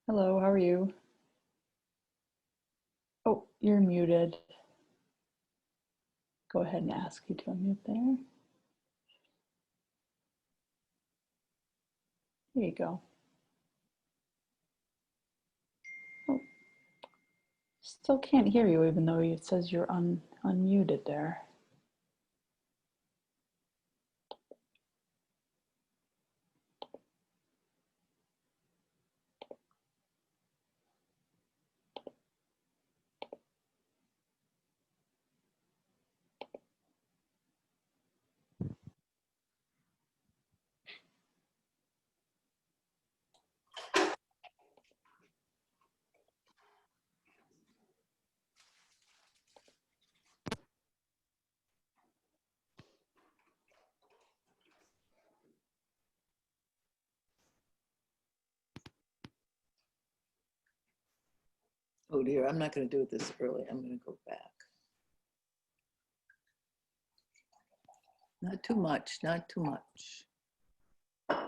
Hello, how are you? Oh, you're muted. Go ahead and ask you to unmute there. There you go. Oh, still can't hear you even though it says you're unmuted there. Oh dear, I'm not going to do it this early. I'm going to go back. Not too much, not too much. I'm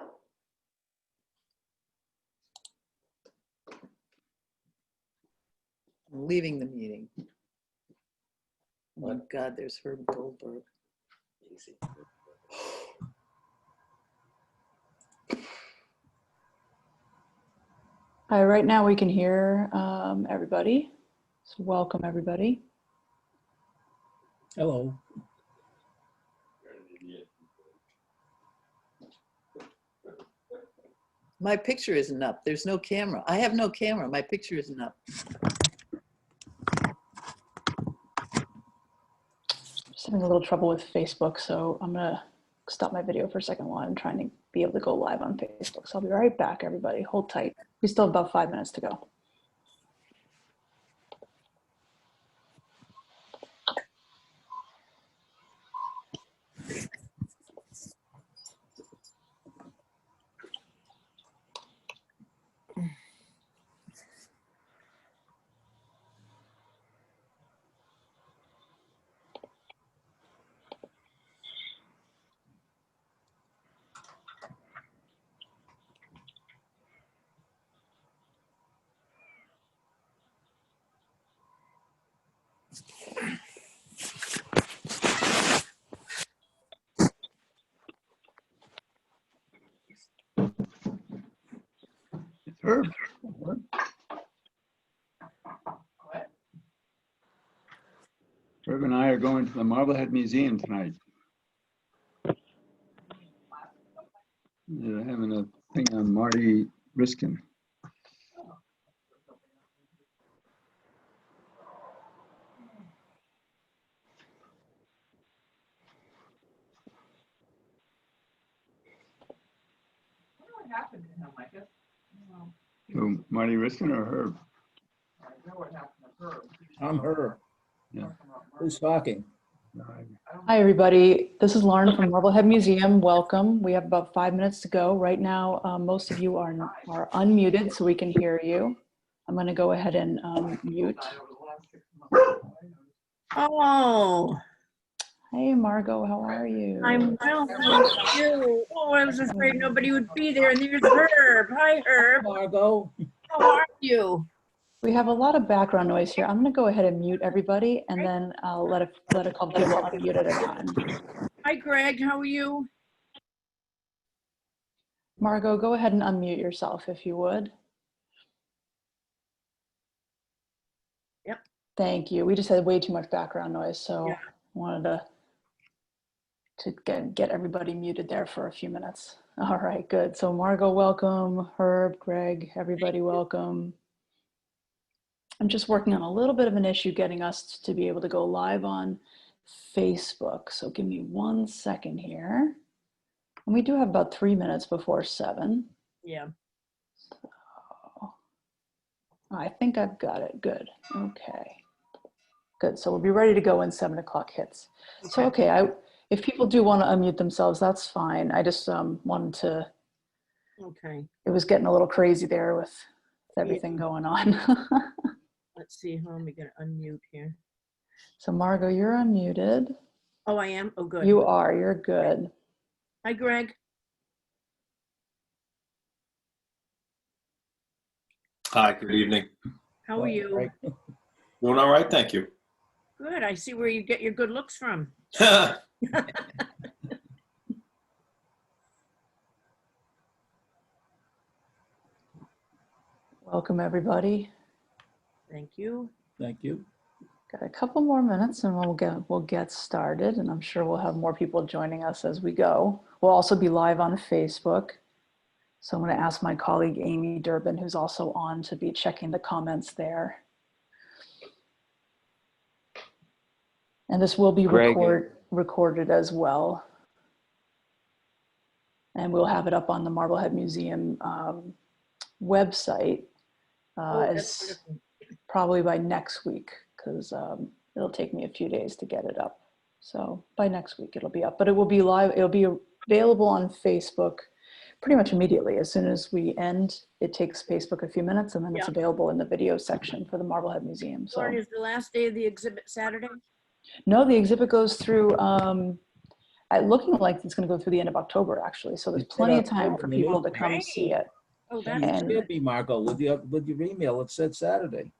leaving the meeting. Oh God, there's Herb Goldberg. Easy. Hi, right now we can hear everybody. So welcome everybody. Hello. My picture isn't up. There's no camera. I have no camera. My picture isn't up. Just having a little trouble with Facebook, so I'm gonna stop my video for a second while I'm trying to be able to go live on Facebook. So I'll be right back, everybody. Hold tight. We still have about 5 minutes to go. Herb. Herb and I are going to the Marblehead Museum tonight. They're having a thing on Marty Riskin. What happened to him, I guess? Who, Marty Riskin or Herb? I know what happened to Herb. I'm Herb. Yeah. Who's talking? Hi, everybody. This is Lauren from Marblehead Museum. Welcome. We have about 5 minutes to go. Right now, most of you are unmuted, so we can hear you. I'm going to go ahead and mute. Oh, Hey, Margot, how are you? I'm well, thank you. Oh, I was afraid nobody would be there. And there's Herb. Hi, Herb. Margot. How are you? We have a lot of background noise here. I'm going to go ahead and mute everybody, and then I'll let a couple people unmute at a time. Hi, Greg. How are you? Margot, go ahead and unmute yourself if you would. Yep. Thank you. We just had way too much background noise, so Yeah. wanted to get everybody muted there for a few minutes. All right, good. So Margot, welcome. Herb, Greg, everybody welcome. I'm just working on a little bit of an issue getting us to be able to go live on Facebook. So give me 1 second here. And we do have about 3 minutes before 7. Yeah. So I think I've got it. Good. Okay. Good. So we'll be ready to go when 7 o'clock hits. Okay. So, okay, if people do want to unmute themselves, that's fine. I just wanted to, Okay. it was getting a little crazy there with everything going on. Let's see. How am I going to unmute here? So Margot, you're unmuted. Oh, I am? Oh, good. You are, you're good. Hi, Greg. Hi, good evening. How are you? Right. Doing all right, thank you. Good. I see where you get your good looks from. Welcome, everybody. Thank you. Thank you. Got a couple more minutes and we'll get started, and I'm sure we'll have more people joining us as we go. We'll also be live on Facebook. So I'm going to ask my colleague Amy Durbin, who's also on, to be checking the comments there. And this will be recorded as well. And we'll have it up on the Marblehead Museum website That's wonderful. probably by next week, because it'll take me a few days to get it up. So by next week it'll be up, but it will be live. It'll be available on Facebook pretty much immediately. As soon as we end, it takes Facebook a few minutes, and then it's available in the video section for the Marblehead Museum. So Lauren, is the last day of the exhibit Saturday? no, the exhibit goes through, looking like it's going to go through the end of October, actually. So there's plenty of time for people to come see it. Oh, And that's you And- scared me, Marco, with your email. It said Saturday.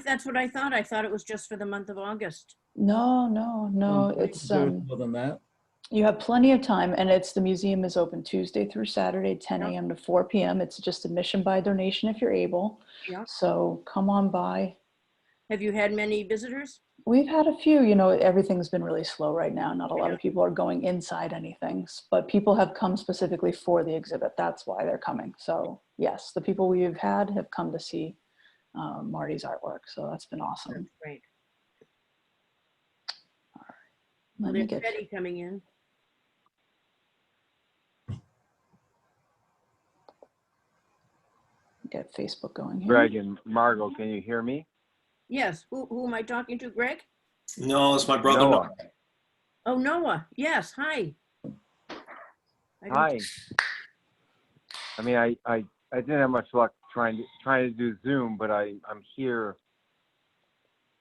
that's what I thought. I thought it was just for the month of August. No, it's There's more than that. you have plenty of time, and the museum is open Tuesday through Saturday, 10 a.m. to 4 p.m. It's just admission by donation if you're able. Yeah. So come on by. Have you had many visitors? We've had a few, everything's been really slow right now. Not a lot of people are going inside anything, but people have come specifically for the exhibit. That's why they're coming. So yes, the people we've had have come to see Marty's artwork. So that's been awesome. That's great. Let Well, me there's Betty coming in. get Facebook going here. Greg and Margot, can you hear me? Yes. Who am I talking to, Greg? No, it's my brother. Noah. Oh, Noah. Yes. Hi. Hi. I mean, I didn't have much luck trying to do Zoom, but I'm here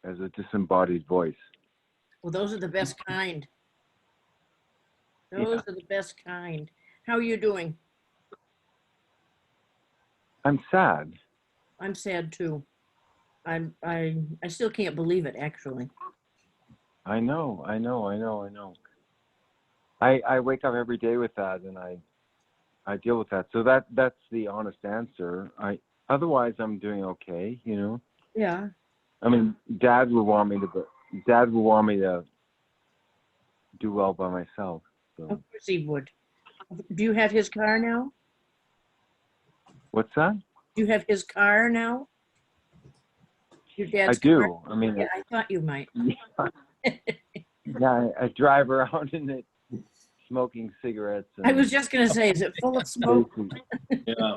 as a disembodied voice. Well, those are the best kind. Those are the best kind. How are you doing? I'm sad. I'm sad too. I still can't believe it, actually. I know. I wake up every day with that, and I deal with that. So that's the honest answer. Otherwise I'm doing okay, Yeah. I mean, Dad would want me to do well by myself. So. Of course he would. Do you have his car now? What's that? Do you have his car now? Your dad's I do. car? I mean, Yeah, I thought you might. yeah, I drive around in it smoking cigarettes. And I was just going to say, is it full of smoke? Yeah.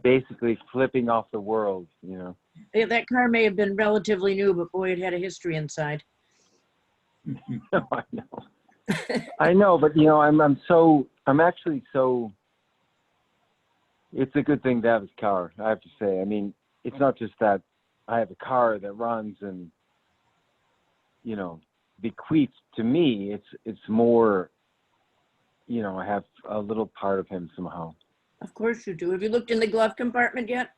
basically flipping off the world, Yeah, that car may have been relatively new, but boy, it had a history inside. I know. I know, but I'm actually so. It's a good thing to have his car, I have to say. I mean, it's not just that I have a car that runs and, bequeathed to me. It's more, I have a little part of him somehow. Of course you do. Have you looked in the glove compartment yet?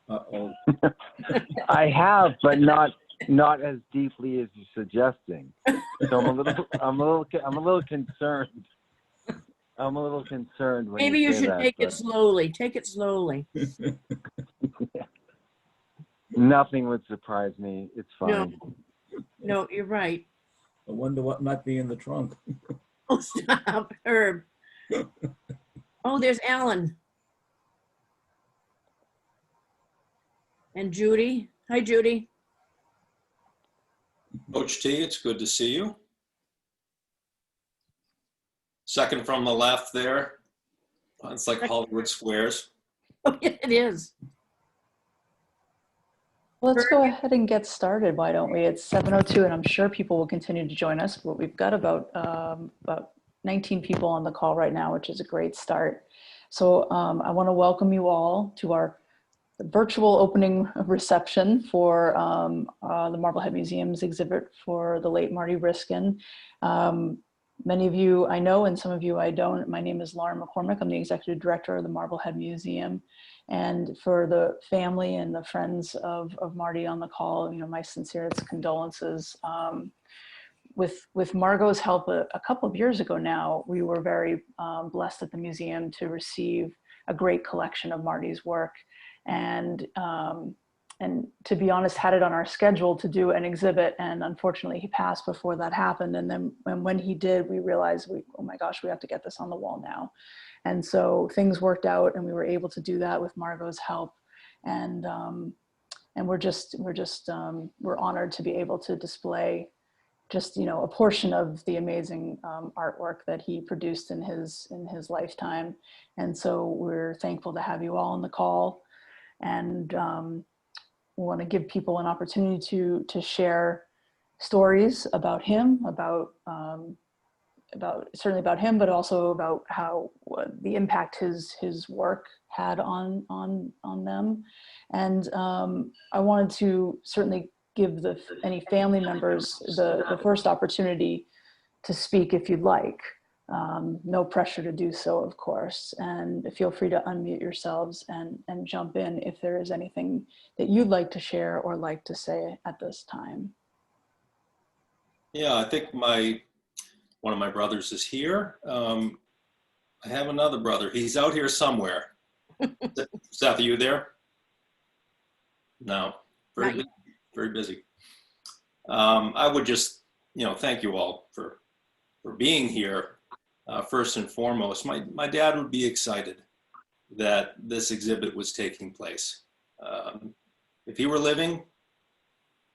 Uh-oh. I have, but not as deeply as you're suggesting. So I'm a little concerned. I'm a little concerned when Maybe you say should that, take it but slowly. Take it slowly. nothing would surprise me. It's fine. No, you're right. I wonder what might be in the trunk. Oh, stop, Herb. Oh, there's Alan. And Judy. Hi, Judy. Coach T, it's good to see you. Second from the left there. It's like Hollywood Squares. Oh, yeah, it is. Let's go ahead and get started, why don't we? It's 7:02, and I'm sure people will continue to join us, but we've got about 19 people on the call right now, which is a great start. So I want to welcome you all to our virtual opening reception for the Marblehead Museum's exhibit for the late Marty Riskin. Many of you I know, and some of you I don't. My name is Lauren McCormick. I'm the executive director of the Marblehead Museum. And for the family and the friends of Marty on the call, my sincerest condolences. With Margot's help a couple of years ago now, we were very blessed at the museum to receive a great collection of Marty's work. And to be honest, had it on our schedule to do an exhibit, and unfortunately he passed before that happened. And then when he did, we realized, oh my gosh, we have to get this on the wall now. And so things worked out, and we were able to do that with Margot's help. And we're honored to be able to display just a portion of the amazing artwork that he produced in his lifetime. And so we're thankful to have you all on the call, and we want to give people an opportunity to share stories about him, certainly about him, but also about how the impact his work had on them. And I wanted to certainly give any family members the first opportunity to speak if you'd like. No pressure to do so, of course. And feel free to unmute yourselves and jump in if there is anything that you'd like to share or like to say at this time. Yeah, I think one of my brothers is here. I have another brother. He's out here somewhere. Seth, are you there? No, very busy. I would just, thank you all for being here. First and foremost, my dad would be excited that this exhibit was taking place. If he were living,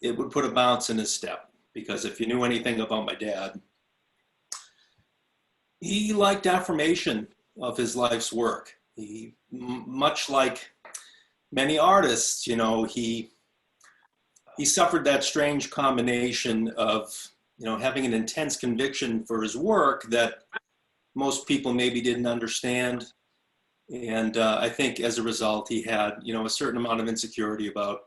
it would put a bounce in his step, because if you knew anything about my dad, he liked affirmation of his life's work. He, much like many artists, he suffered that strange combination of, having an intense conviction for his work that most people maybe didn't understand. And I think as a result, he had, a certain amount of insecurity about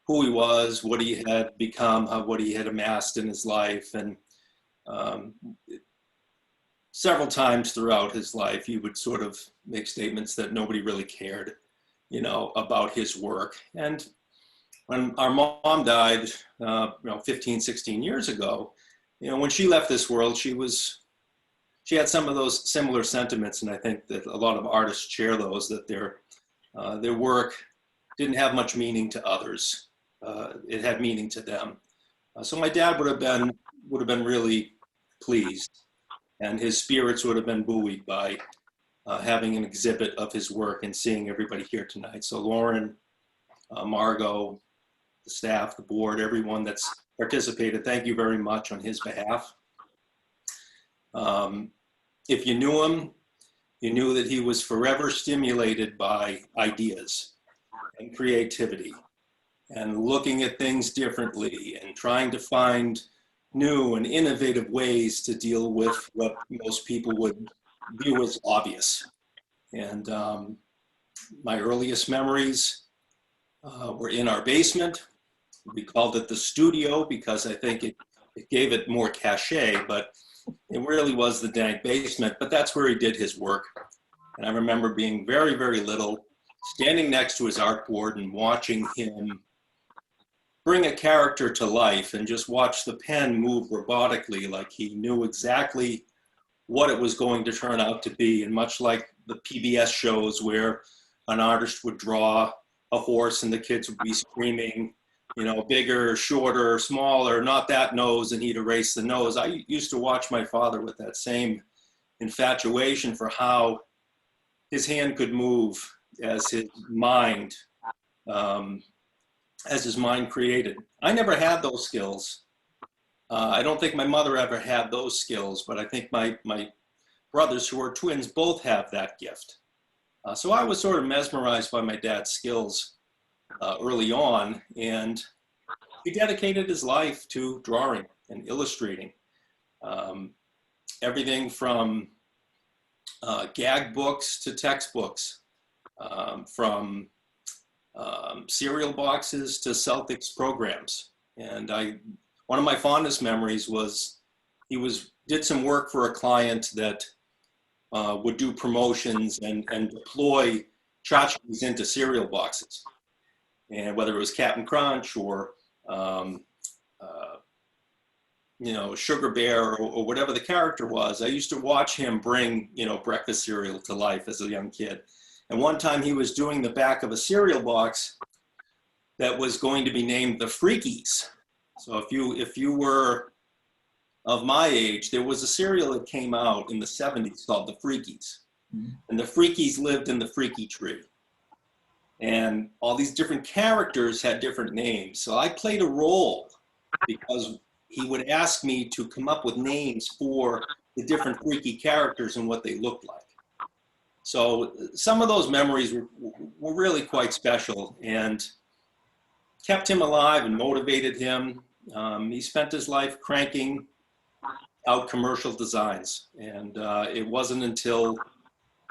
who he was, what he had become, what he had amassed in his life. And several times throughout his life, he would sort of make statements that nobody really cared, about his work. And when our mom died, 15, 16 years ago, when she left this world, she had some of those similar sentiments. And I think that a lot of artists share those, that their work didn't have much meaning to others. It had meaning to them. So my dad would have been really pleased, and his spirits would have been buoyed by having an exhibit of his work and seeing everybody here tonight. So Lauren, Margot, the staff, the board, everyone that's participated, thank you very much on his behalf. If you knew him, you knew that he was forever stimulated by ideas and creativity and looking at things differently and trying to find new and innovative ways to deal with what most people would view as obvious. And my earliest memories were in our basement. We called it the studio because I think it gave it more cachet, but it really was the dank basement. But that's where he did his work. And I remember being very, very little, standing next to his artboard and watching him bring a character to life and just watch the pen move robotically, like he knew exactly what it was going to turn out to be. And much like the PBS shows where an artist would draw a horse and the kids would be screaming, bigger, shorter, smaller, not that nose, and he'd erase the nose. I used to watch my father with that same infatuation for how his hand could move as his mind created. I never had those skills. I don't think my mother ever had those skills, but I think my brothers, who are twins, both have that gift. So I was sort of mesmerized by my dad's skills early on, and he dedicated his life to drawing and illustrating. Everything from gag books to textbooks, from cereal boxes to Celtics programs. And one of my fondest memories was he was did some work for a client that would do promotions and deploy tchotchkes into cereal boxes. And whether it was Captain Crunch or, Sugar Bear or whatever the character was, I used to watch him bring, breakfast cereal to life as a young kid. And one time he was doing the back of a cereal box that was going to be named the Freakies. So if you were of my age, there was a cereal that came out in the 70s called the Freakies. Mm-hmm. And the Freakies lived in the Freaky Tree. And all these different characters had different names. So I played a role because he would ask me to come up with names for the different freaky characters and what they looked like. So some of those memories were really quite special and kept him alive and motivated him. He spent his life cranking out commercial designs. And it wasn't until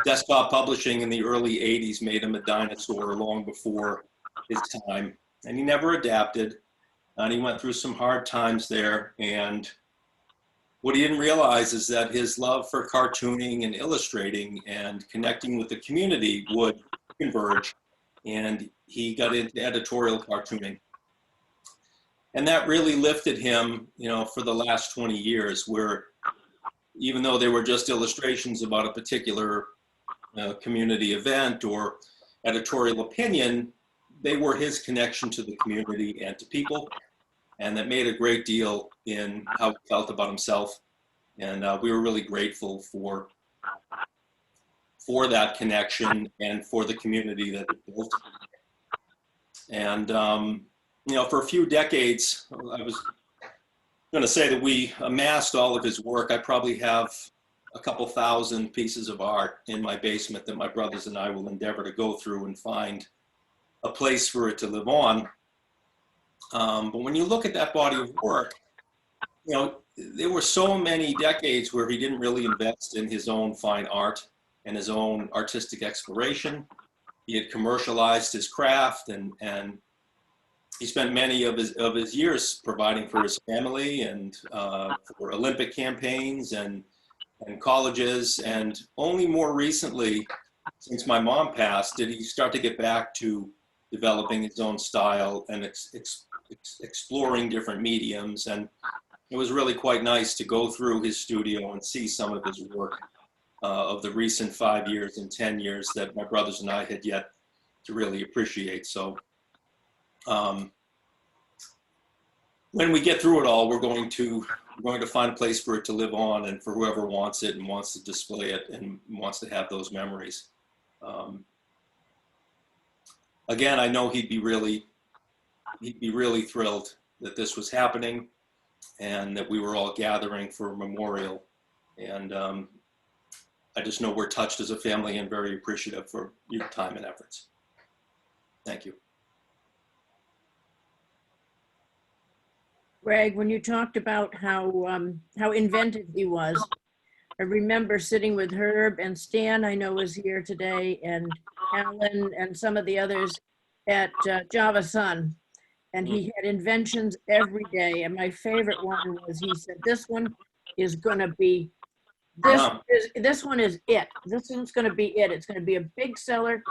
desktop publishing in the early 80s made him a dinosaur long before his time. And he never adapted. And he went through some hard times there. And what he didn't realize is that his love for cartooning and illustrating and connecting with the community would converge. And he got into editorial cartooning. And that really lifted him, for the last 20 years, where even though they were just illustrations about a particular community event or editorial opinion, they were his connection to the community and to people. And that made a great deal in how he felt about himself. And we were really grateful for that connection and for the community that it built. And, for a few decades, I was going to say that we amassed all of his work. I probably have a couple thousand pieces of art in my basement that my brothers and I will endeavor to go through and find a place for it to live on. But when you look at that body of work, there were so many decades where he didn't really invest in his own fine art and his own artistic exploration. He had commercialized his craft and he spent many of his years providing for his family and for Olympic campaigns and colleges. And only more recently, since my mom passed, did he start to get back to developing his own style and exploring different mediums. And it was really quite nice to go through his studio and see some of his work of the recent 5 years and 10 years that my brothers and I had yet to really appreciate. So when we get through it all, we're going to find a place for it to live on and for whoever wants it and wants to display it and wants to have those memories. Again, I know he'd be really thrilled that this was happening and that we were all gathering for a memorial. And I just know we're touched as a family and very appreciative for your time and efforts. Thank you. Greg, when you talked about how inventive he was, I remember sitting with Herb and Stan, I know was here today, and Alan and some of the others at Java Sun. And he had inventions every day. And my favorite one was, he said, this one is going to be, this one is it. This one's going to be it. It's going to be a big seller.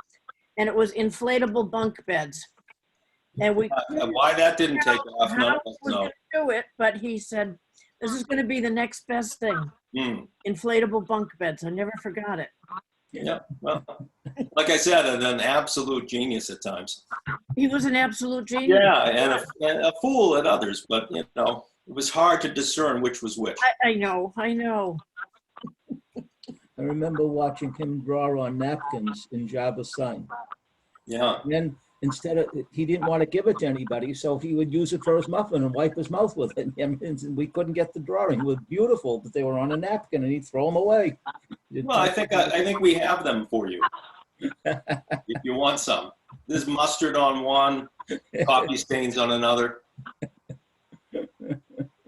And it was inflatable bunk beds. And we why that didn't take off, no. Do it, but he said, this is going to be the next best thing. Inflatable bunk beds. I never forgot it. Yeah, well, like I said, an absolute genius at times. He was an absolute genius. Yeah, and a fool at others, but it was hard to discern which was which. I know. I remember watching him draw on napkins in Java Sun. Yeah. And then he didn't want to give it to anybody, so he would use it for his muffin and wipe his mouth with it. And we couldn't get the drawing. It was beautiful, but they were on a napkin and he'd throw them away. Well, I think we have them for you. If you want some. There's mustard on one, coffee stains on another.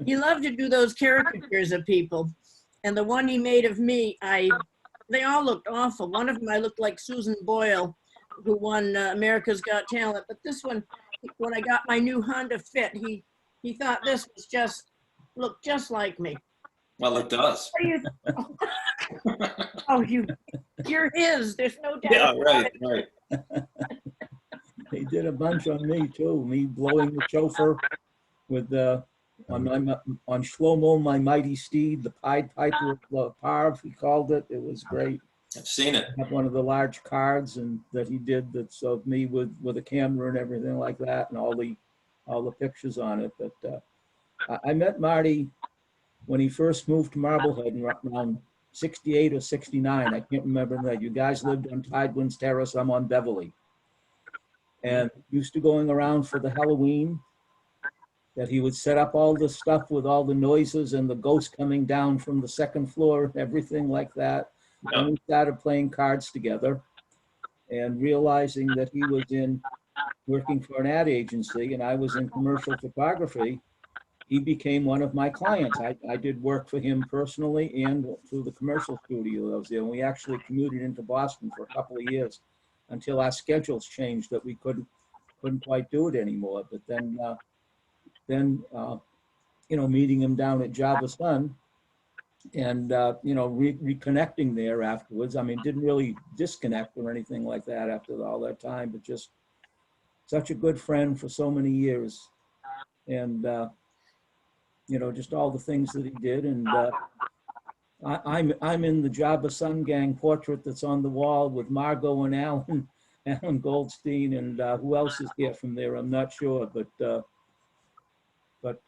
He loved to do those caricatures of people. And the one he made of me, they all looked awful. One of them, I looked like Susan Boyle, who won America's Got Talent. But this one, when I got my new Honda Fit, he thought this was looked just like me. Well, it does. What do you? Oh, you're his. There's no doubt. Yeah, about right, it. right. He did a bunch on me too. Me blowing the chauffeur with on Shlomo, my mighty steed, the Pied Piper of Parv, he called it. It was great. I've seen it. I have one of the large cards and that he did that's of me with a camera and everything like that, and all the pictures on it. But I met Marty when he first moved to Marblehead in around 68 or 69. I can't remember that. You guys lived on Tidewinds Terrace. I'm on Beverly. And used to going around for the Halloween, that he would set up all the stuff with all the noises and the ghosts coming down from the second floor and everything like that. Yeah. And we started playing cards together and realizing that he was working for an ad agency and I was in commercial photography. He became one of my clients. I did work for him personally and through the commercial studio I was there. And we actually commuted into Boston for a couple of years until our schedules changed that we couldn't quite do it anymore. But then meeting him down at Java Sun and, reconnecting there afterwards. I mean, didn't really disconnect or anything like that after all that time, but just such a good friend for so many years. And, just all the things that he did. And I'm in the Java Sun Gang portrait that's on the wall with Margot and Alan Goldstein, and who else is here from there? I'm not sure, but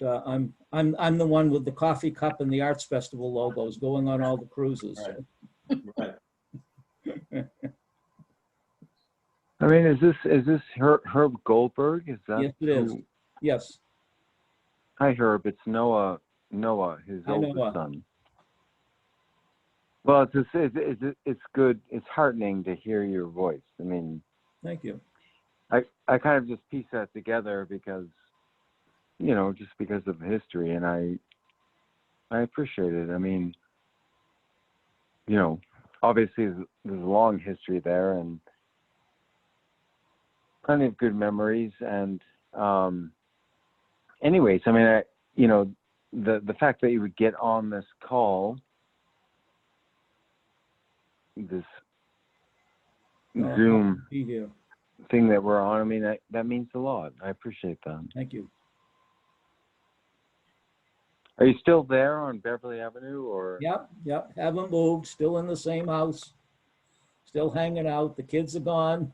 I'm the one with the coffee cup and the Arts Festival logos going on all the cruises. Right. I mean, is this Herb Goldberg? Is that? Yes, it is. Yes. Hi, Herb. It's Noah, his Hi, oldest Noah. son. Well, it's good. It's heartening to hear your voice. I mean, Thank you. I kind of just piece that together because, just because of the history, and I appreciate it. I mean, obviously there's a long history there and plenty of good memories. And anyways, I mean, the fact that you would get on this call, this Zoom Be here. thing that we're on, I mean, that means a lot. I appreciate that. Thank you. Are you still there on Beverly Avenue, or? Yep. Haven't moved. Still in the same house. Still hanging out. The kids are gone.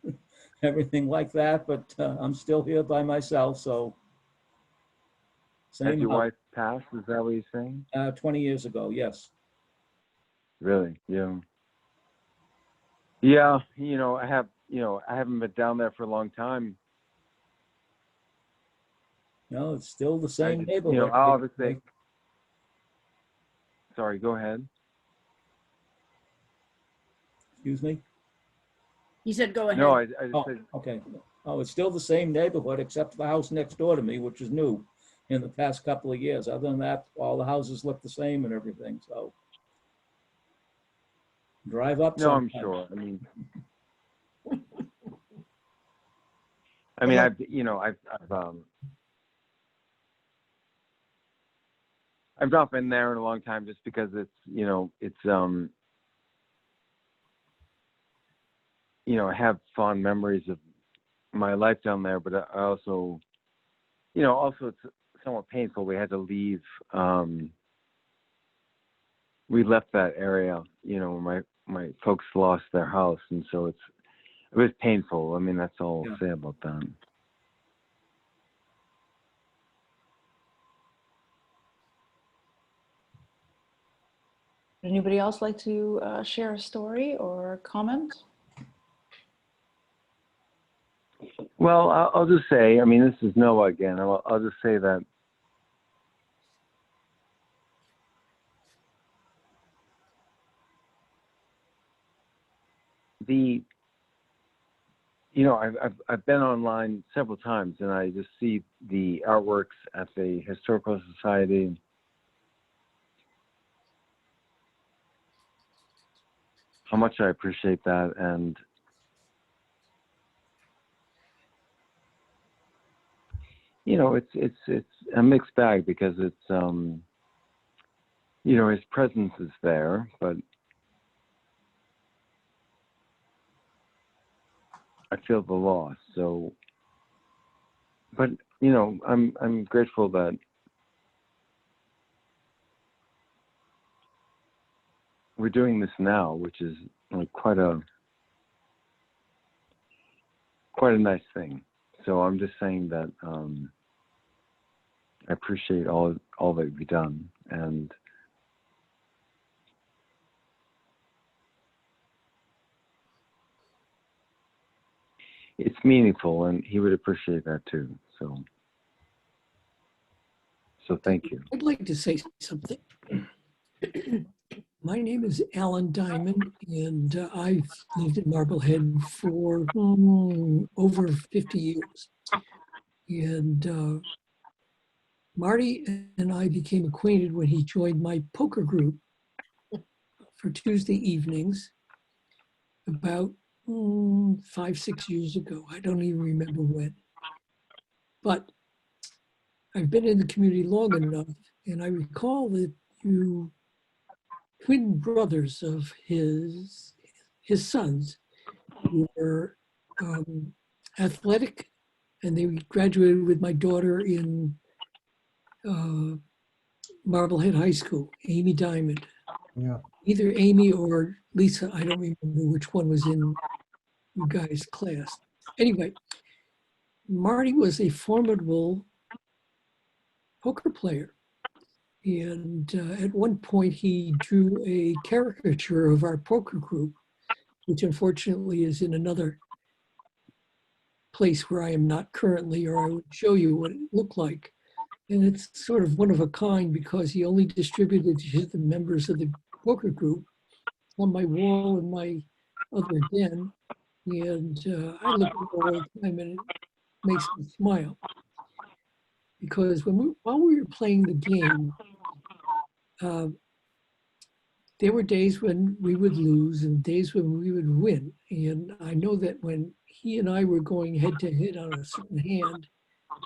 Everything like that. But I'm still here by myself. So. Has Same your house. wife passed? Is that what you're saying? 20 years ago. Yes. Really? Yeah. Yeah. I haven't been down there for a long time. No, it's still the same just, neighborhood. obviously. Sorry, go ahead. Excuse me. He said, go ahead. No, I just Oh, said, okay. Oh, it's still the same neighborhood except for the house next door to me, which is new in the past couple of years. Other than that, all the houses look the same and everything. So drive up. no, I'm sometime. sure. I mean, I've not been there in a long time just because I have fond memories of my life down there, but I also, also it's somewhat painful. We had to leave. We left that area, when my folks lost their house, and so it was painful. I mean, that's all I'll say about that. Would anybody else like to share a story or comment? Well, I'll just say, I mean, this is Noah again. I'll just say that I've been online several times, and I just see the artworks at the Historical Society. How much I appreciate that, and it's a mixed bag because it's you know, his presence is there, but I feel the loss. So, but you know, I'm grateful that we're doing this now, which is like quite a nice thing. So I'm just saying that I appreciate all that you've done, and it's meaningful, and he would appreciate that too. So thank you. I'd like to say something. My name is Alan Diamond, and I've lived in Marblehead for over 50 years. And Marty and I became acquainted when he joined my poker group for Tuesday evenings about 5-6 years ago. I don't even remember when. But I've been in the community long enough, and I recall that you twin brothers of his sons were athletic, and they graduated with my daughter in Marblehead High School, Amy Diamond. Yeah. Either Amy or Lisa, I don't remember which one was in you guys' class. Anyway, Marty was a formidable poker player. And at one point, he drew a caricature of our poker group, which unfortunately is in another place where I am not currently, or I would show you what it looked like. And it's sort of one of a kind because he only distributed to the members of the poker group on my wall in my other den. And I look at it all the time, and it makes me smile. Because while we were playing the game, there were days when we would lose and days when we would win. And I know that when he and I were going head to head on a certain hand,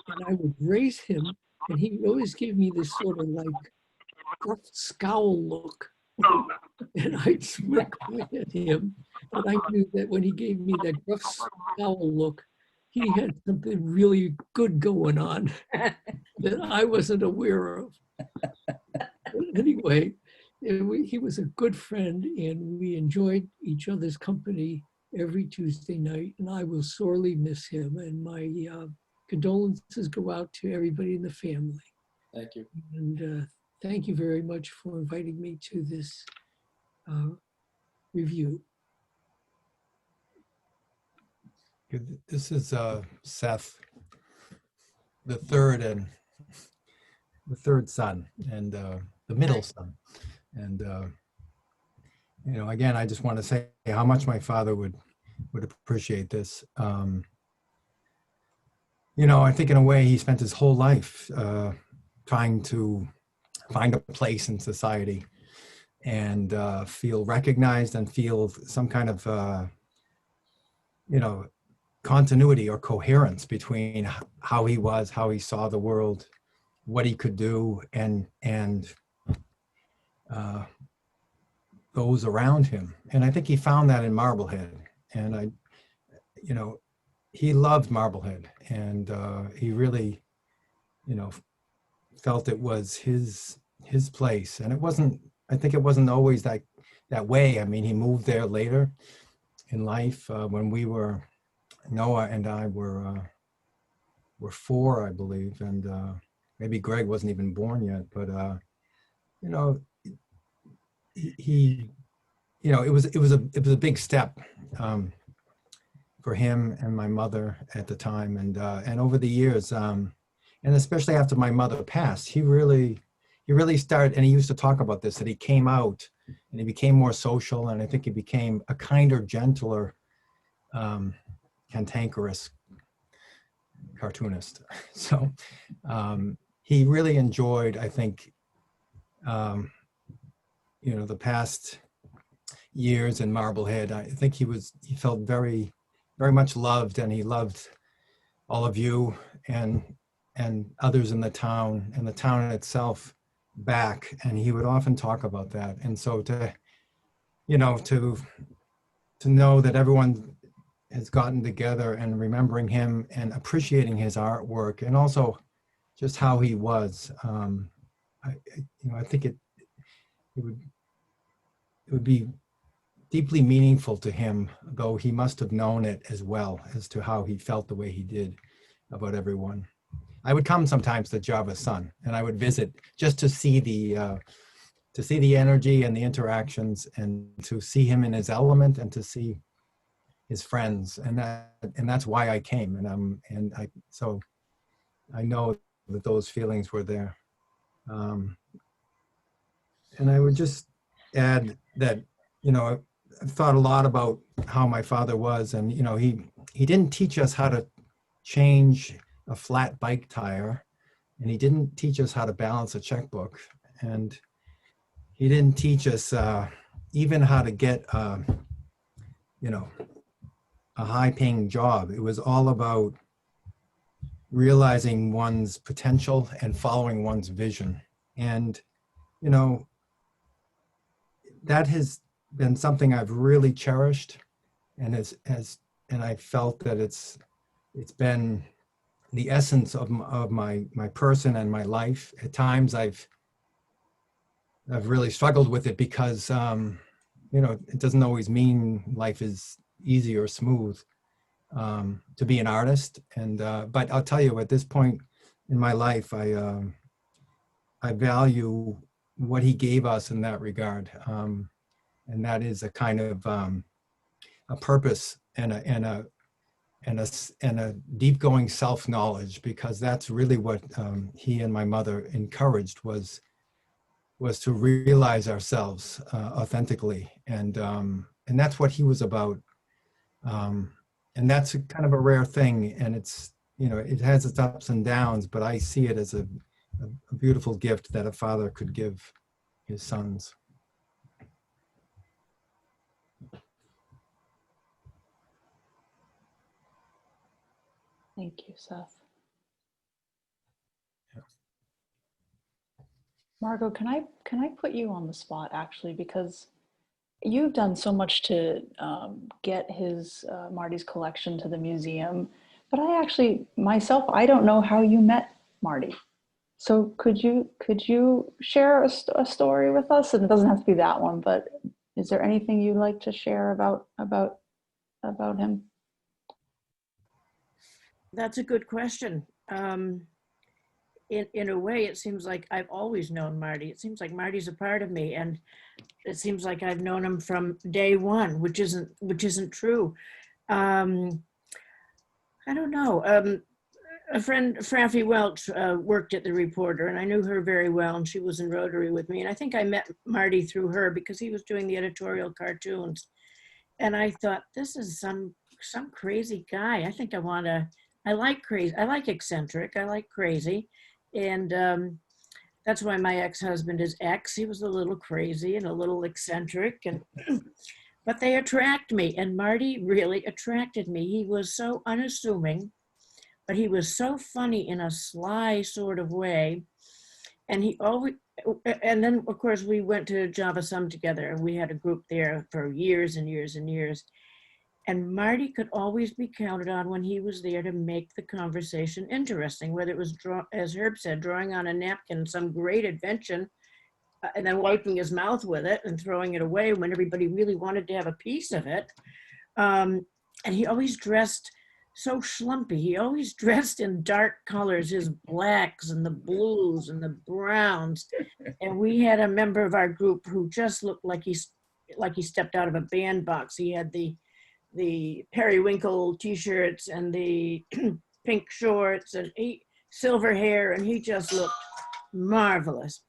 and I would raise him, and he would always give me this sort of like gruff scowl look. And I'd smirk back at him. And I knew that when he gave me that gruff scowl look, he had something really good going on that I wasn't aware of. But anyway, he was a good friend, and we enjoyed each other's company every Tuesday night, and I will sorely miss him. And my condolences go out to everybody in the family. Thank you. And thank you very much for inviting me to this review. This is Seth, the third son, and the middle son. And you know, again, I just want to say how much my father would appreciate this. You know, I think in a way he spent his whole life trying to find a place in society and feel recognized and feel some kind of you know, continuity or coherence between how he was, how he saw the world, what he could do, and those around him. And I think he found that in Marblehead. And you know, he loved Marblehead, and he really, you know, felt it was his place. And it wasn't, I think it wasn't always that way. I mean, he moved there later in life when we were, Noah and I were 4, I believe, and maybe Greg wasn't even born yet. But you know, he, you know, it was a big step for him and my mother at the time, and over the years, and especially after my mother passed, he really started, and he used to talk about this, that he came out and he became more social, and I think he became a kinder, gentler, cantankerous cartoonist. So he really enjoyed, I think, you know, the past years in Marblehead. I think he felt very, very much loved, and he loved all of you and others in the town, and the town itself back, and he would often talk about that. And so to, you know, to know that everyone has gotten together and remembering him and appreciating his artwork, and also just how he was, I think it would be deeply meaningful to him, though he must have known it as well, as to how he felt the way he did about everyone. I would come sometimes to Java's Son, and I would visit just to see the energy and the interactions, and to see him in his element, and to see his friends, and that's why I came. So I know that those feelings were there. And I would just add that, you know, I've thought a lot about how my father was, and, you know, he didn't teach us how to change a flat bike tire, and he didn't teach us how to balance a checkbook, and he didn't teach us even how to get, you know, a high-paying job. It was all about realizing one's potential and following one's vision. And, you know, that has been something I've really cherished, and and I felt that it's been the essence of my person and my life. At times I've really struggled with it because, you know, it doesn't always mean life is easy or smooth to be an artist. And but I'll tell you, at this point in my life, I value what he gave us in that regard, and that is a kind of a purpose and a deep going self-knowledge, because that's really what he and my mother encouraged, was to realize ourselves authentically, and that's what he was about. And that's kind of a rare thing, and it's, you know, it has its ups and downs, but I see it as a beautiful gift that a father could give his sons. Thank you, Seth. Margot, can I put you on the spot, actually, because you've done so much to get his Marty's collection to the museum, but I actually myself, I don't know how you met Marty. So could you share a story with us? And it doesn't have to be that one, but is there anything you'd like to share about him? That's a good question. In a way, it seems like I've always known Marty. It seems like Marty's a part of me, and it seems like I've known him from day one, which isn't true. I don't know. A friend, Francie Welch, worked at the Reporter, and I knew her very well, and she was in Rotary with me. And I think I met Marty through her because he was doing the editorial cartoons. And I thought, this is some crazy guy. I think I like crazy. I like eccentric. I like crazy. And that's why my ex-husband is X. He was a little crazy and a little eccentric, and but they attract me. And Marty really attracted me. He was so unassuming, but he was so funny in a sly sort of way. And and then of course we went to Java Sum together, and we had a group there for years and years and years. And Marty could always be counted on when he was there to make the conversation interesting, whether it was, as Herb said, drawing on a napkin some great invention, and then wiping his mouth with it and throwing it away when everybody really wanted to have a piece of it. And he always dressed so schlumpy. He always dressed in dark colors, his blacks and the blues and the browns. And we had a member of our group who just looked like he stepped out of a bandbox. He had the periwinkle t-shirts and the pink shorts and silver hair, and he just looked marvelous.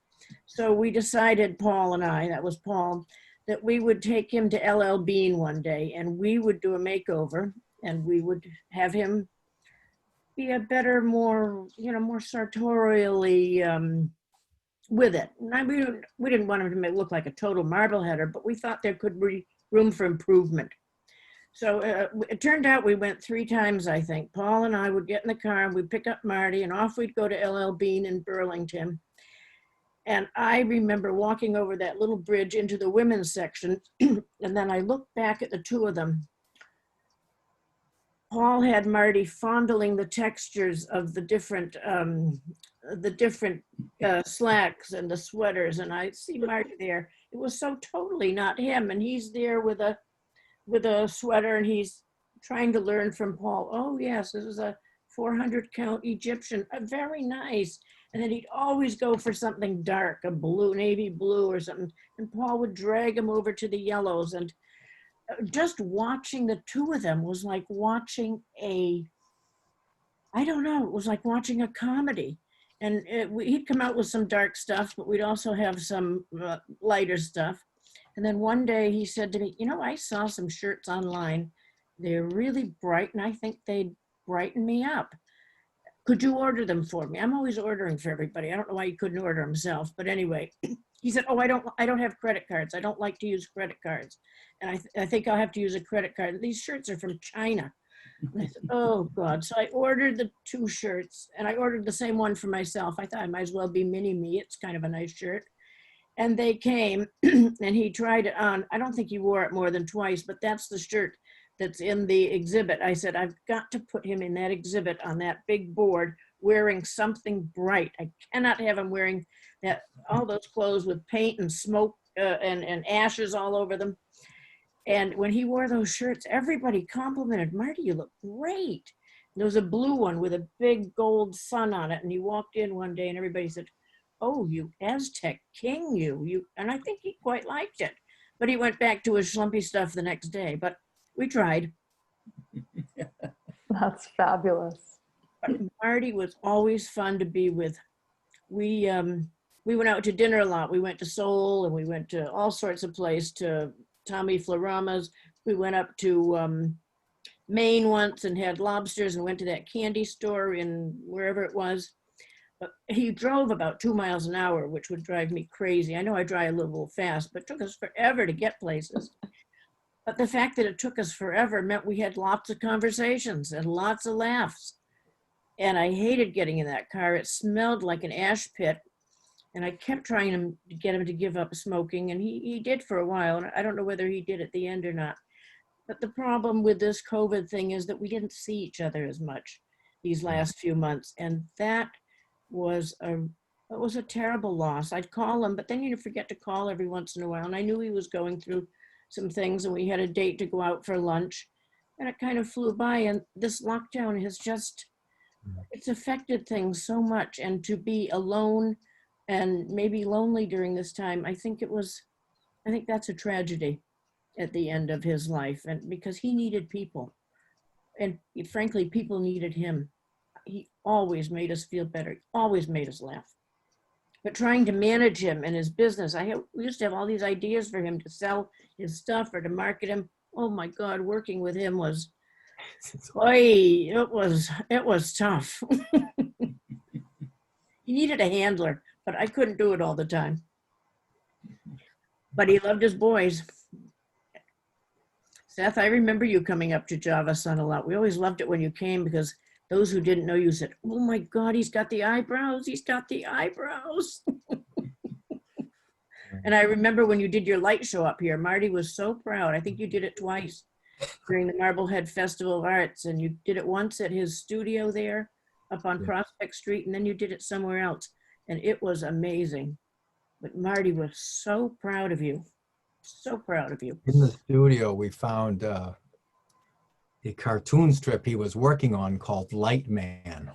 So we decided, Paul and I, that was Paul, that we would take him to LL Bean one day, and we would do a makeover, and we would have him be a better, more sartorially with it. And we didn't want him to look like a total Marbleheader, but we thought there could be room for improvement. So it turned out we went 3 times, I think. Paul and I would get in the car and we'd pick up Marty, and off we'd go to LL Bean in Burlington. And I remember walking over that little bridge into the women's section, and then I looked back at the two of them. Paul had Marty fondling the textures of the different slacks and the sweaters, and I see Marty there. It was so totally not him, and he's there with a sweater, and he's trying to learn from Paul. Oh yes, this is a 400 count Egyptian, very nice. And then he'd always go for something dark, a blue, navy blue or something. And Paul would drag him over to the yellows. And just watching the two of them was like watching I don't know, it was like watching a comedy. And he'd come out with some dark stuff, but we'd also have some lighter stuff. And then one day he said to me, you know, I saw some shirts online. They're really bright, and I think they'd brighten me up. Could you order them for me? I'm always ordering for everybody. I don't know why he couldn't order himself, but anyway, he said, oh, I don't have credit cards. I don't like to use credit cards. And I think I'll have to use a credit card. These shirts are from China. And I said, oh God. So I ordered the two shirts, and I ordered the same one for myself. I thought I might as well be mini me. It's kind of a nice shirt. And they came and he tried it on. I don't think he wore it more than twice, but that's the shirt that's in the exhibit. I said, I've got to put him in that exhibit on that big board wearing something bright. I cannot have him wearing all those clothes with paint and smoke and ashes all over them. And when he wore those shirts, everybody complimented, Marty, you look great. There was a blue one with a big gold sun on it. And he walked in one day and everybody said, oh, you Aztec king, you. And I think he quite liked it. But he went back to his schlumpy stuff the next day. But we tried. That's fabulous. But Marty was always fun to be with. We went out to dinner a lot. We went to Seoul, and we went to all sorts of places, to Tommy Florama's. We went up to Maine once and had lobsters, and went to that candy store in wherever it was. But he drove about 2 miles an hour, which would drive me crazy. I know I drive a little fast, but it took us forever to get places. But the fact that it took us forever meant we had lots of conversations and lots of laughs. And I hated getting in that car. It smelled like an ash pit. And I kept trying to get him to give up smoking. And he did for a while. And I don't know whether he did at the end or not. But the problem with this COVID thing is that we didn't see each other as much these last few months. And that was a terrible loss. I'd call him, but then you forget to call every once in a while. And I knew he was going through some things, and we had a date to go out for lunch, and it kind of flew by. And this lockdown has it's affected things so much. And to be alone and maybe lonely during this time, I think that's a tragedy at the end of his life. And because he needed people, and frankly, people needed him. He always made us feel better. He always made us laugh. But trying to manage him and his business, we used to have all these ideas for him to sell his stuff or to market him. Oh my God, working with him was, it was tough. He needed a handler, but I couldn't do it all the time. But he loved his boys. Seth, I remember you coming up to Java Sun a lot. We always loved it when you came, because those who didn't know you said, oh my God, he's got the eyebrows. He's got the eyebrows. And I remember when you did your light show up here, Marty was so proud. I think you did it twice during the Marblehead Festival of Arts. And you did it once at his studio there up on Prospect Street. And then you did it somewhere else. And it was amazing. But Marty was so proud of you. So proud of you. In the studio, we found a cartoon strip he was working on called Light Man.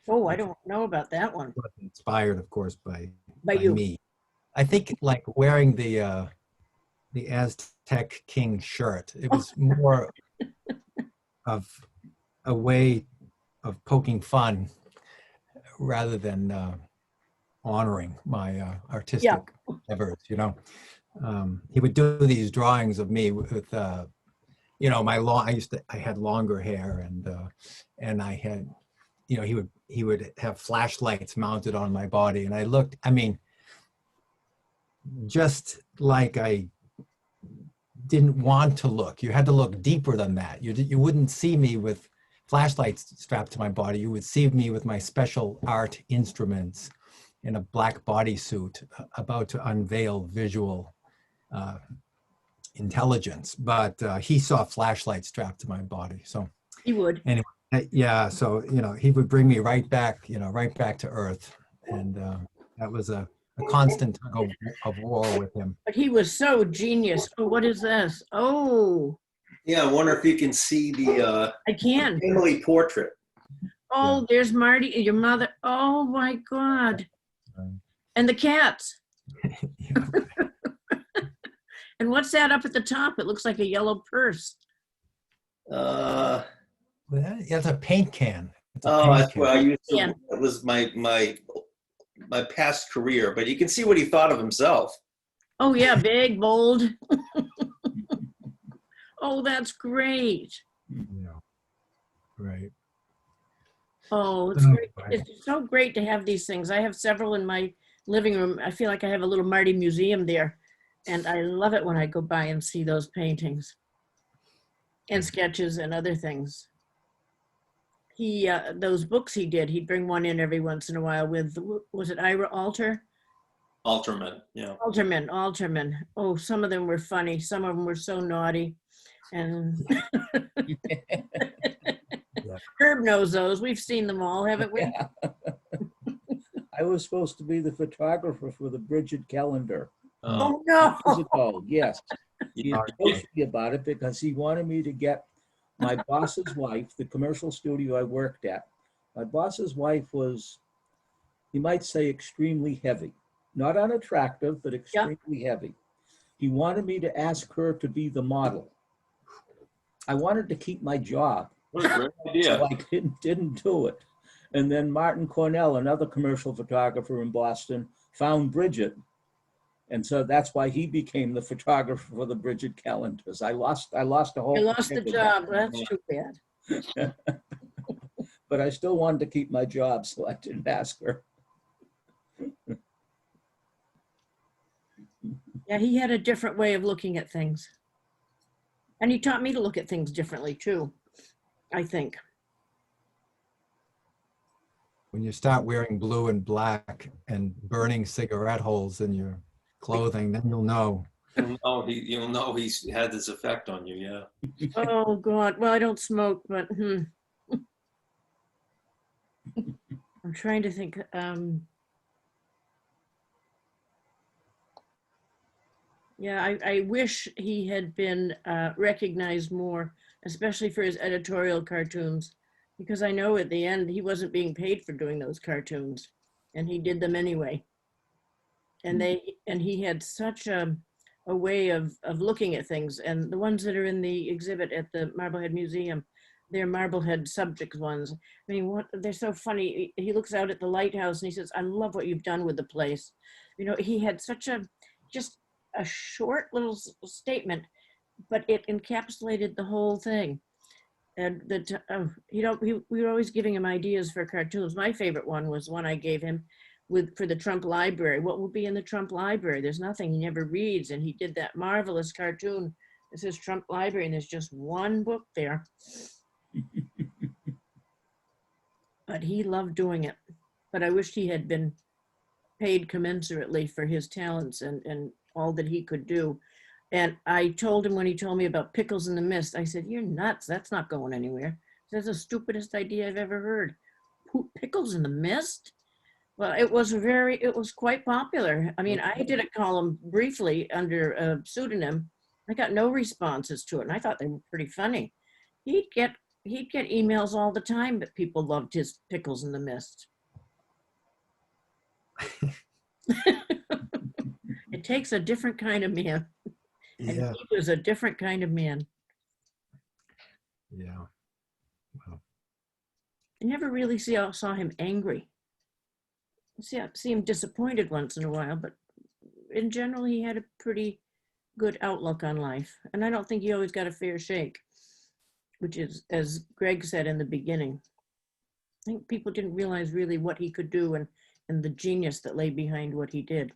Oh, I don't know about that one. Inspired, of course, by you. Me. I think like wearing the Aztec King shirt. It was more of a way of poking fun rather than honoring my artistic endeavors, you know. He would do these drawings of me with you know, I had longer hair, and I had, you know, he would have flashlights mounted on my body, and I mean, just like I didn't want to look. You had to look deeper than that. You wouldn't see me with flashlights strapped to my body. You would see me with my special art instruments in a black bodysuit about to unveil visual intelligence, but he saw flashlights strapped to my body. So He would. anyway, yeah, so, he would bring me right back, right back to earth. And that was a constant tug of war with him. But he was so genius. Oh, what is this? Oh, Yeah, I wonder if you can see the I can. family portrait. Oh, there's Marty, your mother. Oh my God. And the cats. Yeah. And what's that up at the top? It looks like a yellow purse. Uh, Yeah, it's a paint can. It's a oh, paint that's can. what I used to. Yeah. That was my past career. But you can see what he thought of himself. Oh yeah, big, bold. Oh, that's great. Yeah. Right. Oh, it's Oh, great. boy. It's so great to have these things. I have several in my living room. I feel like I have a little Marty museum there. And I love it when I go by and see those paintings and sketches and other things. He, those books he did, he'd bring one in every once in a while with, was it Ira Alter? Alterman, yeah. Alterman. Oh, some of them were funny. Some of them were so naughty. And Herb knows those. We've seen them all, haven't we? Yeah. I was supposed to be the photographer for the Bridget calendar. Oh, no. Years ago, yes. He Yeah. approached me about it because he wanted me to get my boss's wife, the commercial studio I worked at. My boss's wife was, you might say, extremely heavy. Not unattractive, but extremely heavy. He wanted me to ask her to be the model. I wanted to keep my job, What a great idea. so I didn't do it. And then Martin Cornell, another commercial photographer in Boston, found Bridget. And so that's why he became the photographer for the Bridget calendars. I lost a whole. You lost the job. That's too bad. But I still wanted to keep my job, so I didn't ask her. Yeah, he had a different way of looking at things. And he taught me to look at things differently too, I think. When you start wearing blue and black and burning cigarette holes in your clothing, then you'll know. You'll know he's had this effect on you, yeah. Oh God, well, I don't smoke, but I'm trying to think. Yeah, I wish he had been recognized more, especially for his editorial cartoons, because I know at the end he wasn't being paid for doing those cartoons, and he did them anyway. And he had such a way of looking at things, and the ones that are in the exhibit at the Marblehead Museum, they're Marblehead subject ones. I mean, they're so funny. He looks out at the lighthouse and he says, "I love what you've done with the place." You know, he had such just a short little statement, but it encapsulated the whole thing. And we were always giving him ideas for cartoons. My favorite one was one I gave him for the Trump Library. What will be in the Trump Library? There's nothing, he never reads. And he did that marvelous cartoon. This is Trump Library, and there's just one book there. But he loved doing it. But I wished he had been paid commensurately for his talents and all that he could do. And I told him when he told me about Pickles in the Mist, I said, "You're nuts. That's not going anywhere. That's the stupidest idea I've ever heard. Pickles in the Mist?" Well, it was quite popular. I mean, I did a column briefly under a pseudonym. I got no responses to it, and I thought they were pretty funny. He'd get emails all the time that people loved his Pickles in the Mist. It takes a different kind of man. And Yeah. he was a different kind of man. Yeah. Wow. I never really saw him angry. I see him disappointed once in a while, but in general, he had a pretty good outlook on life. And I don't think he always got a fair shake, which is, as Greg said in the beginning, I think people didn't realize really what he could do and the genius that lay behind what he did.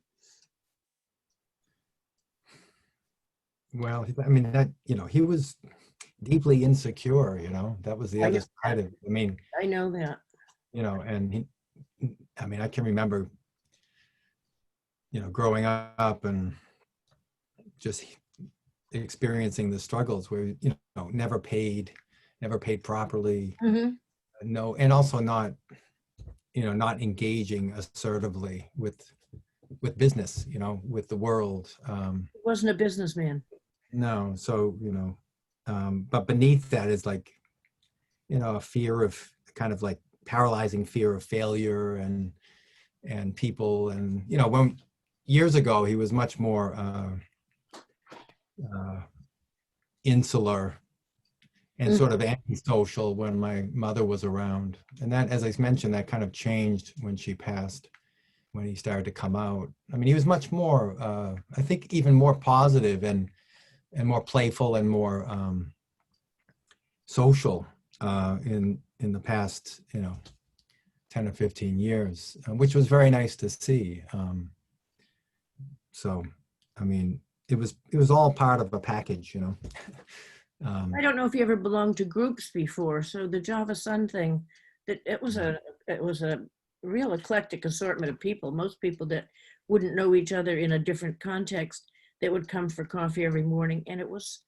Well, I mean, that, he was deeply insecure, that was the other side of it. I mean, I know that. and I can remember growing up and just experiencing the struggles where, never paid properly. Mhm. No, and also not engaging assertively with business, with the world. He wasn't a businessman. No, so, but beneath that is like, a fear of kind of like paralyzing fear of failure and people. And, when years ago, he was much more insular and sort of antisocial when my mother was around. And that, as I mentioned, that kind of changed when she passed, when he started to come out. I mean, he was much more, I think, even more positive and more playful and more social in the past, 10 or 15 years, which was very nice to see. So, I mean, it was all part of a package, I don't know if you ever belonged to groups before. So the Java Sun thing, that it was a real eclectic assortment of people. Most people that wouldn't know each other in a different context that would come for coffee every morning. And it was,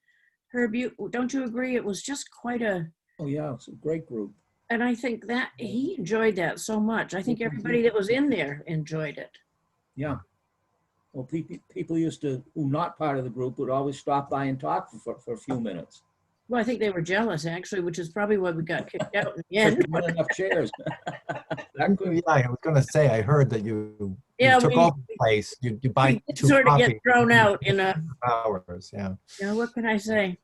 Herb, don't you agree? It was just quite a. Oh yeah, it's a great group. And I think that he enjoyed that so much. I think everybody that was in there enjoyed it. Yeah. Well, people used to, who not part of the group, would always stop by and talk for a few minutes. Well, I think they were jealous, actually, which is probably why we got kicked out in the end. Not enough chairs. Yeah, I was going to say, I heard that you took over the place. You buy two sort of get coffee thrown out in a. hours. Yeah. Yeah, what can I say?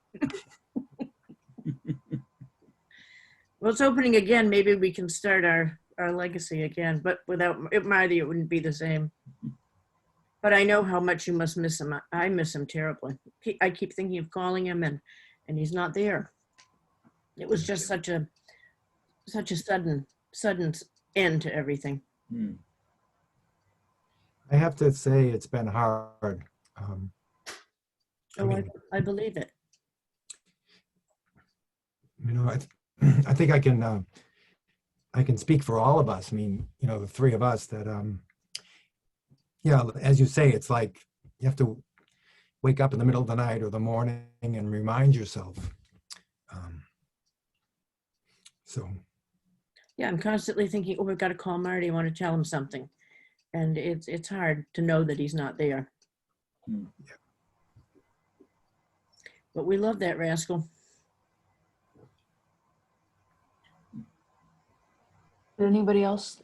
Well, it's opening again. Maybe we can start our legacy again, but without Marty, it wouldn't be the same. But I know how much you must miss him. I miss him terribly. I keep thinking of calling him, and he's not there. It was just such a sudden end to everything. I have to say it's been hard. I believe it. I think I can speak for all of us. I mean, the three of us that, as you say, it's like you have to wake up in the middle of the night or the morning and remind yourself. Yeah, I'm constantly thinking, oh, we've got to call Marty. I want to tell him something. And it's hard to know that he's not there. Yeah. But we love that rascal. Did anybody else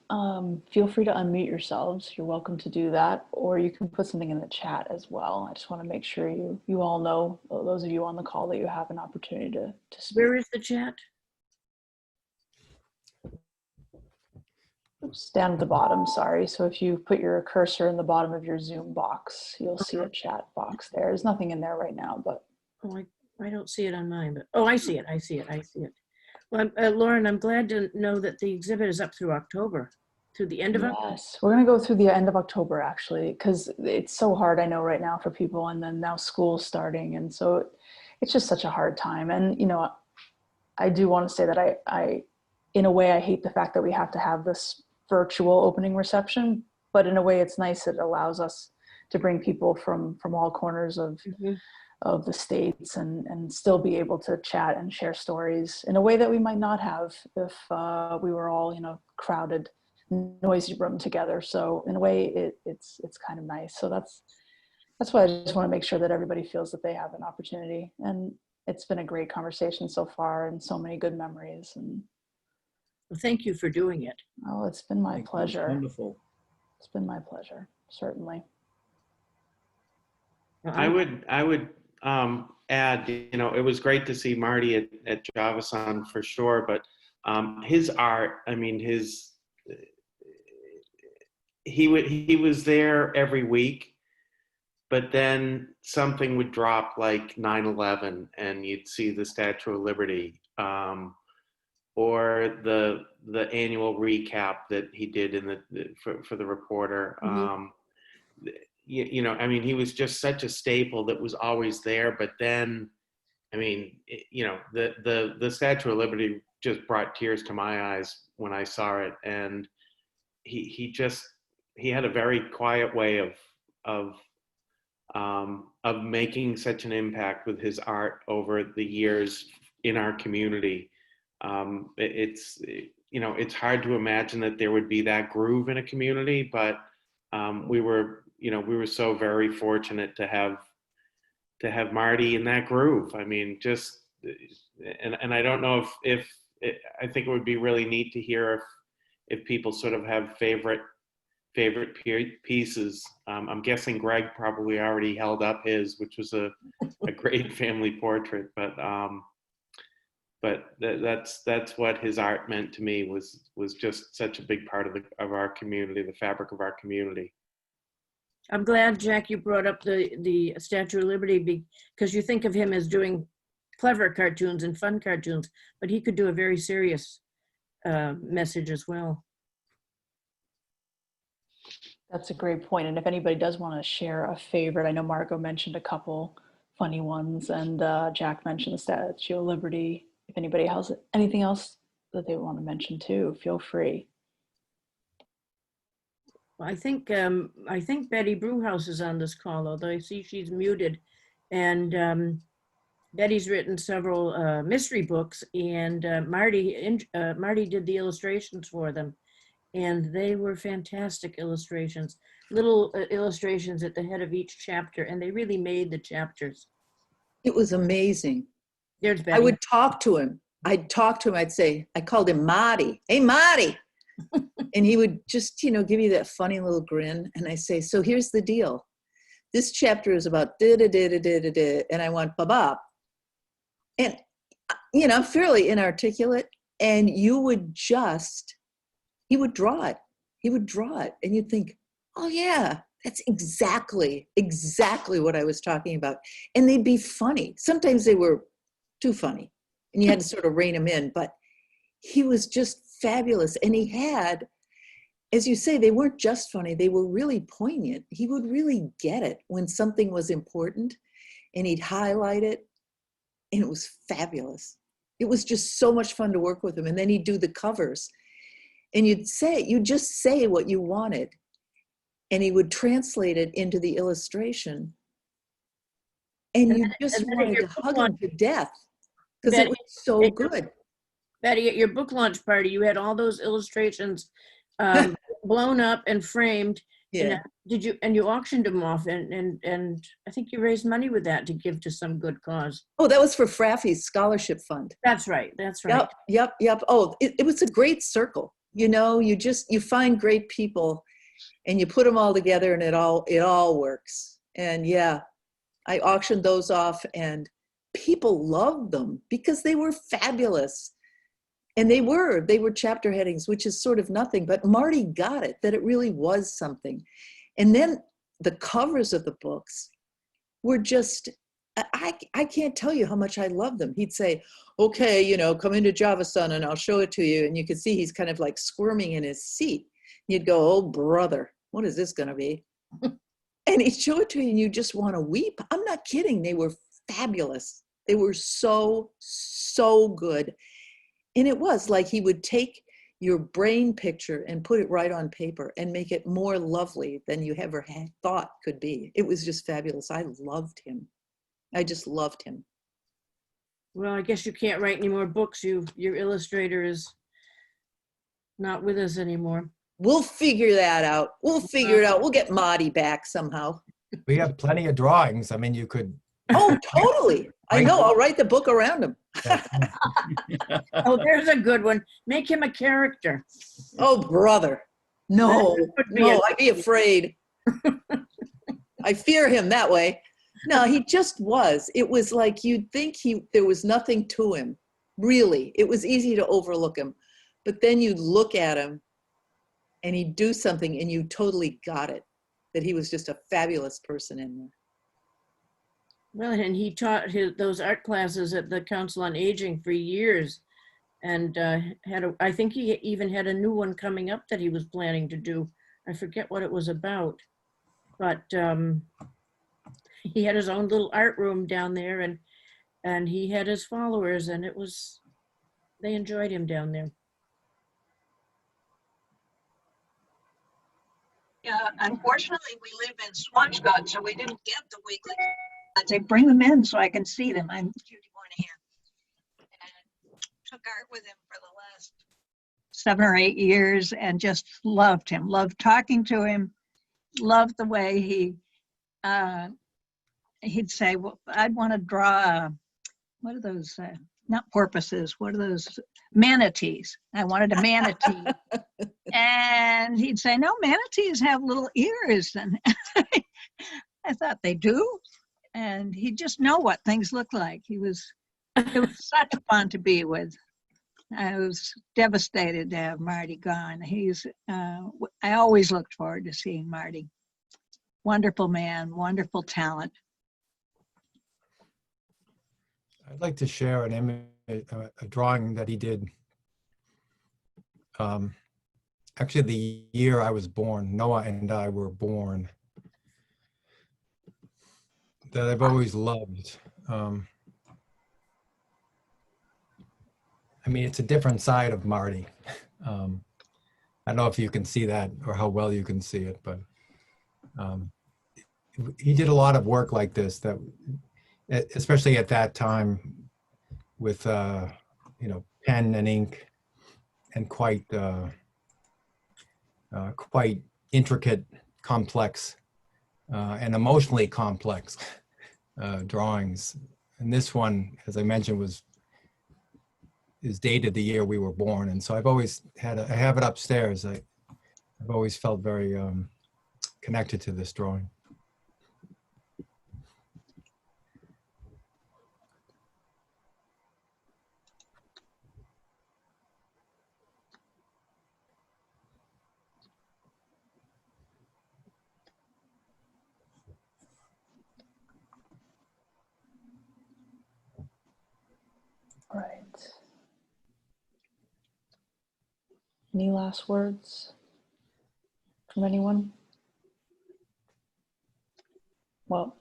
feel free to unmute yourselves? You're welcome to do that, or you can put something in the chat as well. I just want to make sure you all know, those of you on the call, that you have an opportunity to speak. Where is the chat? Oops, down at the bottom, sorry. So if you put your cursor in the bottom of your Zoom box, you'll see a chat box there. There's nothing in there right now, but. Oh, I don't see it on mine, but, oh, I see it. Well, Lauren, I'm glad to know that the exhibit is up through October, through the end of October. Yes, we're going to go through the end of October, actually, because it's so hard, I know, right now for people, and then now school's starting, and so it's just such a hard time. And, I do want to say that I in a way, I hate the fact that we have to have this virtual opening reception, but in a way it's nice. It allows us to bring people from all corners of the States and still be able to chat and share stories in a way that we might not have if we were all in a crowded, noisy room together. So in a way it's kind of nice. So that's why I just want to make sure that everybody feels that they have an opportunity. And it's been a great conversation so far and so many good memories. And Well, thank you for doing it. oh, it's been my pleasure. Wonderful. It's been my pleasure, certainly. I would add, it was great to see Marty at Javasan for sure, but his art, I mean, he was there every week, but then something would drop like 9/11 and you'd see the Statue of Liberty, or the annual recap that he did for the reporter. I mean, he was just such a staple that was always there. But then, I mean, the Statue of Liberty just brought tears to my eyes when I saw it. And he had a very quiet way of making such an impact with his art over the years in our community. It's, you know, it's hard to imagine that there would be that groove in a community, but we were so very fortunate to have Marty in that groove. I mean, just, and I don't know if I think it would be really neat to hear if people sort of have favorite pieces. I'm guessing Greg probably already held up his, which was a great family portrait, but that's what his art meant to me, was just such a big part of our community, the fabric of our community. I'm glad, Jack, you brought up the Statue of Liberty, because you think of him as doing clever cartoons and fun cartoons, but he could do a very serious message as well. That's a great point. And if anybody does want to share a favorite, I know Margot mentioned a couple funny ones, and Jack mentioned the Statue of Liberty. If anybody has anything else that they want to mention too, feel free. Well, I think Betty Brewhouse is on this call, although I see she's muted. And Betty's written several mystery books, and Marty did the illustrations for them. And they were fantastic illustrations, little illustrations at the head of each chapter, and they really made the chapters. It was amazing. There's Betty. I would talk to him. I'd talk to him. I'd say, I called him Marty. Hey, Marty. And he would just, you know, give you that funny little grin. And I say, so here's the deal. This chapter is about da-da-da-da-da-da-da, and I want ba-ba. And, you know, I'm fairly inarticulate, and he would draw it. He would draw it. And you'd think, oh yeah, that's exactly what I was talking about. And they'd be funny. Sometimes they were too funny and you had to sort of rein him in, but he was just fabulous. And he had, as you say, they weren't just funny, they were really poignant. He would really get it when something was important, and he'd highlight it, and it was fabulous. It was just so much fun to work with him. And then he'd do the covers, and you'd just say what you wanted, and he would translate it into the illustration, and you just wanted to hug him to death because it was so good. Betty, at your book launch party, you had all those illustrations blown up and framed. Yeah. And you auctioned them off, and I think you raised money with that to give to some good cause. Oh, that was for Fraffy's scholarship fund. That's right. That's right. Yep. Oh, it was a great circle. You know, you find great people and you put them all together, and it all works. And yeah, I auctioned those off, and people loved them because they were fabulous. And they were chapter headings, which is sort of nothing, but Marty got it, that it really was something. And then the covers of the books were just, I can't tell you how much I love them. He'd say, okay, you know, come into Java Son and I'll show it to you. And you could see he's kind of like squirming in his seat. You'd go, oh brother, what is this gonna be? And he'd show it to you and you just wanna weep. I'm not kidding, they were fabulous. They were so good. And it was like he would take your brain picture and put it right on paper and make it more lovely than you ever had thought could be. It was just fabulous. I loved him. I just loved him. Well, I guess you can't write any more books. Your illustrator is not with us anymore. We'll figure that out. We'll figure it out. We'll get Marty back somehow. We have plenty of drawings. I mean, you could. Oh, totally. I know. I'll write the book around him. Oh, there's a good one. Make him a character. Oh, brother. No, I'd be afraid. I fear him that way. No, he just was. It was like you'd think there was nothing to him. Really. It was easy to overlook him. But then you'd look at him and he'd do something and you totally got it, that he was just a fabulous person in there. Well, and he taught those art classes at the Council on Aging for years, and I think he even had a new one coming up that he was planning to do. I forget what it was about, but he had his own little art room down there, and he had his followers, and they enjoyed him down there. Yeah, unfortunately, we live in Swampscott, so we didn't get the weekly. I'd say bring them in so I can see them. I'm Judy Moynihan. And took art with him for the last 7 or 8 years and just loved him, loved talking to him, loved the way he'd say, well, I'd want to draw, what are those, not porpoises, what are those, manatees. I wanted a manatee. And he'd say, no, manatees have little ears. And I thought they do. And he'd just know what things look like. It was such fun to be with. I was devastated to have Marty gone. I always looked forward to seeing Marty. Wonderful man, wonderful talent. I'd like to share an image, a drawing that he did. Actually, the year I was born, Noah and I were born, that I've always loved. I mean, it's a different side of Marty. I don't know if you can see that or how well you can see it, but he did a lot of work like this, that, especially at that time, with you know, pen and ink, and quite intricate, complex, and emotionally complex drawings. And this one, as I mentioned, is dated the year we were born, and so I've always had I have it upstairs. I've always felt very connected to this drawing. Right. Any last words from anyone? Well,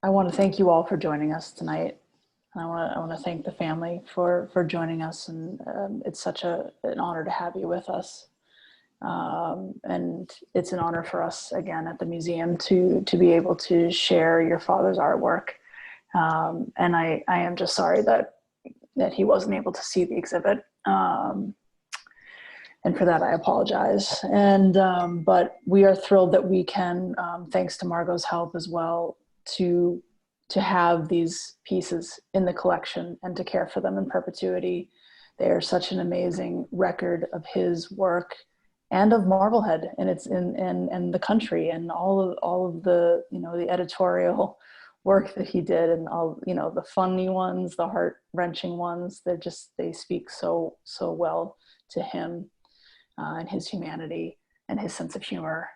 I want to thank you all for joining us tonight. I want to thank the family for joining us, and it's such an honor to have you with us. And it's an honor for us, again, at the museum to be able to share your father's artwork. And I am just sorry that he wasn't able to see the exhibit. And for that, I apologize. And but we are thrilled that we can, thanks to Margot's help as well, to have these pieces in the collection and to care for them in perpetuity. They are such an amazing record of his work and of Marblehead and its and the country, and all of the, you know, the editorial work that he did, and all, you know, the funny ones, the heart-wrenching ones. They speak so well to him and his humanity and his sense of humor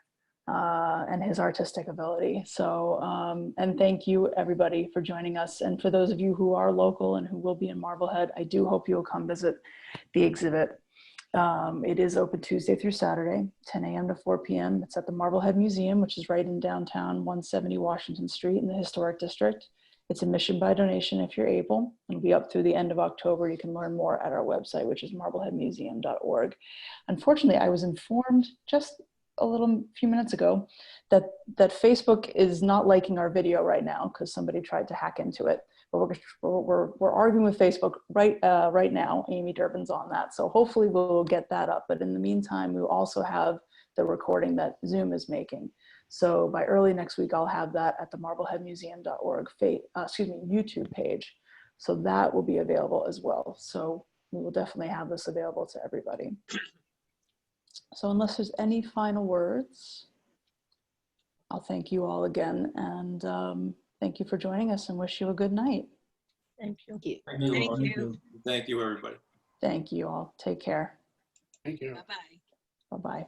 and his artistic ability. So and thank you everybody for joining us, and for those of you who are local and who will be in Marblehead, I do hope you'll come visit the exhibit. It is open Tuesday through Saturday, 10 a.m. to 4 p.m. It's at the Marblehead Museum, which is right in downtown 170 Washington Street in the Historic District. It's admission by donation if you're able. It'll be up through the end of October. You can learn more at our website, which is marbleheadmuseum.org. Unfortunately, I was informed just a few minutes ago that Facebook is not liking our video right now because somebody tried to hack into it. But we're arguing with Facebook right now. Amy Durbin's on that, so hopefully we'll get that up. But in the meantime, we also have the recording that Zoom is making. So by early next week, I'll have that at the marbleheadmuseum.org YouTube page. So that will be available as well. So we will definitely have this available to everybody. So unless there's any final words, I'll thank you all again, and thank you for joining us, and wish you a good night. Thank you. Thank you. Thank you. Thank you, everybody. Thank you all. Take care. Thank you. Bye-bye. Bye-bye.